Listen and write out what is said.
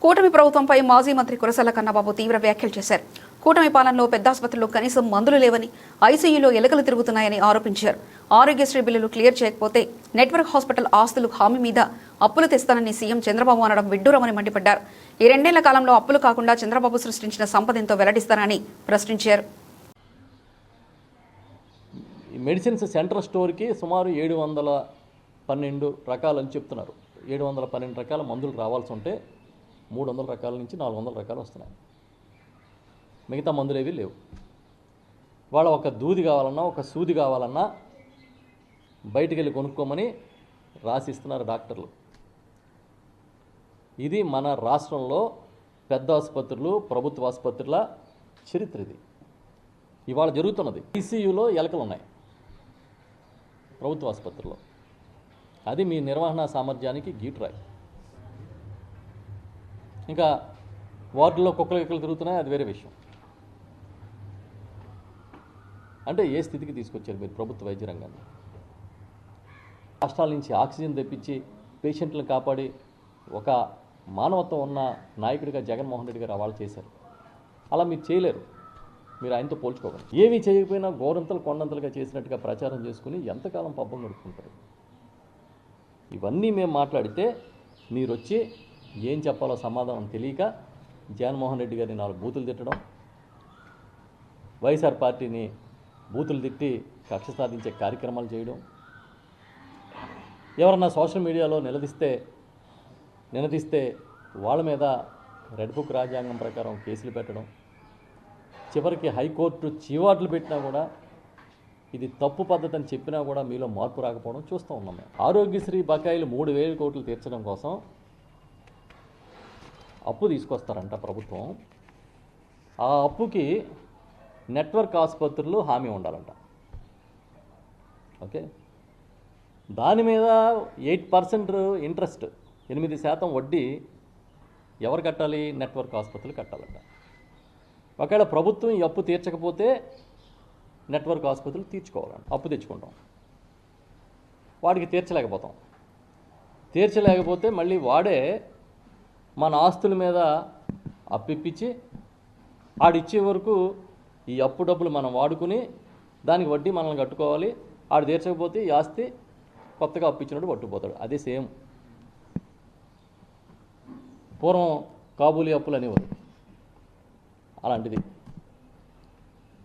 కూటమి ప్రభుత్వంపై మాజీ మంత్రి కురసాల కన్నబాబు తీవ్ర వ్యాఖ్యలు చేశారు. కూటమి పాలనలో పెద్ద ఆసుపత్రుల్లో కనీసం మందులు లేవని, ఐసీయూలో ఎలుకలు తిరుగుతున్నాయని ఆరోపించారు. ఆరోగ్యశ్రీ బిల్లులు క్లియర్ చేయకపోతే నెట్వర్క్ హాస్పిటల్ ఆస్తులు హామీ మీద అప్పులు తెస్తానని సీఎం చంద్రబాబు అనడం విడ్డూరమని మండిపడ్డారు. ఈ 2 ఏళ్ల కాలంలో అప్పులు కాకుండా చంద్రబాబు సృష్టించిన సంపద ఎంతో వెల్లడిస్తారని ప్రశ్నించారు. మెడిసిన్స్ సెంట్రల్ స్టోర్కి సుమారు 712 రకాలని చెప్తున్నారు. 712 రకాల మందులు రావాల్సి ఉంటే 300 రకాల నుంచి 400 రకాలు వస్తున్నాయి. మిగతా మందులు ఏవి లేవు. వాళ్ళ ఒక దూది కావాలన్నా, ఒక సూది కావాలన్నా బయటికి వెళ్ళి కొనుక్కోమని రాసిస్తున్నారు డాక్టర్లు. ఇది మన రాష్ట్రంలో పెద్ద ఆసుపత్రులు, ప్రభుత్వ ఆసుపత్రుల చరిత్ర. ఇది ఇవాళ జరుగుతున్నది. ఐసీయూలో ఎలకలు ఉన్నాయి ప్రభుత్వ ఆసుపత్రుల్లో. అది మీ నిర్వహణ సామర్థ్యానికి గీటురాయి. ఇంకా వార్డుల్లో కుక్కలు ఎక్కలు తిరుగుతున్నాయి, అది వేరే విషయం. అంటే ఏ స్థితికి తీసుకొచ్చారు మీరు ప్రభుత్వ వైద్య రంగాన్ని? రాష్ట్రాల నుంచి ఆక్సిజన్ తెప్పించి పేషెంట్లను కాపాడి ఒక మానవత్వం ఉన్న నాయకుడిగా జగన్మోహన్ రెడ్డి గారు అవాళ్ళు చేశారు. అలా మీరు చేయలేరు. మీరు ఆయనతో పోల్చుకోగలరు. ఏమీ చేయకపోయినా గోరంతలు కొండంతలుగా చేసినట్టుగా ప్రచారం చేసుకుని ఎంతకాలం పబ్బం గడుపుకుంటారు? ఇవన్నీ మేము మాట్లాడితే మీరు వచ్చి ఏం చెప్పాలో సమాధానం తెలియక జగన్మోహన్ రెడ్డి గారిని 4 బూతులు తిట్టడం, వైఎస్ఆర్ పార్టీని బూతులు తిట్టి కక్ష సాధించే కార్యక్రమాలు చేయడం, ఎవరన్నా సోషల్ మీడియాలో నిలదీస్తే వాళ్ళ మీద రెడ్ బుక్ రాజ్యాంగం ప్రకారం కేసులు పెట్టడం, చివరికి హైకోర్టు చీవాట్లు పెట్టినా కూడా ఇది తప్పు పద్ధతి అని చెప్పినా కూడా మీలో మార్పు రాకపోవడం చూస్తూ ఉన్నాం మేము. ఆరోగ్యశ్రీ బకాయిలు 3,000 కోట్లు తీర్చడం కోసం అప్పు తీసుకొస్తారంట ప్రభుత్వం. ఆ అప్పుకి నెట్వర్క్ ఆసుపత్రులు హామీ ఉండాలంట. ఓకే, దాని మీద 8% ఇంట్రెస్ట్, 8% వడ్డీ ఎవరు కట్టాలి? నెట్వర్క్ ఆసుపత్రులు కట్టాలంట. ఒకవేళ ప్రభుత్వం ఈ అప్పు తీర్చకపోతే నెట్వర్క్ ఆసుపత్రులు తీర్చుకోవాలంట. అప్పు తెచ్చుకుంటాం, వాడికి తీర్చలేకపోతే మళ్ళీ వాడే మన ఆస్తుల మీద అప్పిప్పించి ఆడిచ్చే వరకు ఈ అప్పు డబ్బులు మనం వాడుకుని దానికి వడ్డీ మనల్ని కట్టుకోవాలి. ఆడు తీర్చకపోతే ఈ ఆస్తి కొత్తగా అప్పించినట్టు పట్టుకుపోతాడు. అదే సేమ్ పూర్వం కాబూలీ అప్పులు అనేవారు, అలాంటిది.